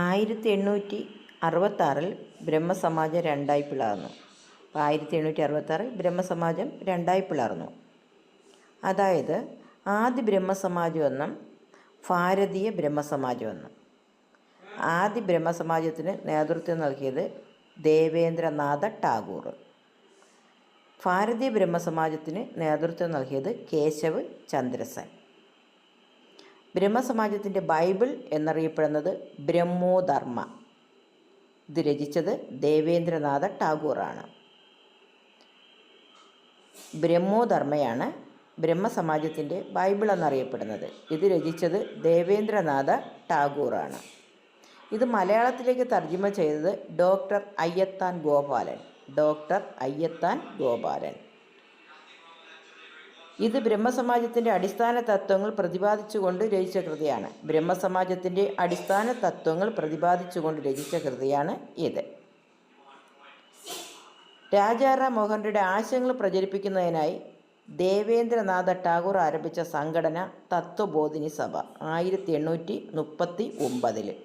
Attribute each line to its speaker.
Speaker 1: 1866 ബ്രഹ്മസമാജം രണ്ടായി പിളർന്നു. 1866 ബ്രഹ്മസമാജം രണ്ടായി പിളർന്നു. അതായത് ആദി ബ്രഹ്മസമാജം എന്നും ഭാരതീയ ബ്രഹ്മസമാജം എന്നും. ആദി ബ്രഹ്മസമാജത്തിന് നേതൃത്വം നൽകിയത് ദേവേന്ദ്രനാഥ ടാഗോർ. ഭാരതീയ ബ്രഹ്മസമാജത്തിന് നേതൃത്വം നൽകിയത് കേശവ് ചന്ദ്രസൻ. ബ്രഹ്മസമാജത്തിൻ്റെ ബൈബിൾ എന്നറിയപ്പെടുന്നത് ബ്രഹ്മോധർമ്മ. ഇത് രചിച്ചത് ദേവേന്ദ്രനാഥ ടാഗോറാണ്. ബ്രഹ്മോധർമ്മയാണ് ബ്രഹ്മസമാജത്തിൻ്റെ ബൈബിൾ എന്നറിയപ്പെടുന്നത്. ഇത് രചിച്ചത് ദേവേന്ദ്രനാഥ ടാഗോറാണ്. ഇത് മലയാളത്തിലേക്ക് തർജ്ജിമ ചെയ്തത് ഡോക്ടർ അയ്യത്താൻ ഗോപാലൻ. ഇത് ബ്രഹ്മസമാജത്തിൻ്റെ അടിസ്ഥാന തത്വങ്ങൾ പ്രതിപാദിച്ചുകൊണ്ട് രചിച്ച കൃതിയാണ്. ബ്രഹ്മസമാജത്തിൻ്റെ അടിസ്ഥാന തത്വങ്ങൾ പ്രതിപാദിച്ചുകൊണ്ട് രചിച്ച കൃതിയാണ് ഇത്. രാജാറാം മോഹൻ റോയുടെ ആശയങ്ങൾ പ്രചരിപ്പിക്കുന്നതിനായി ദേവേന്ദ്രനാഥ ടാഗോർ ആരംഭിച്ച സംഘടന തത്വബോധിനി സഭ 1839.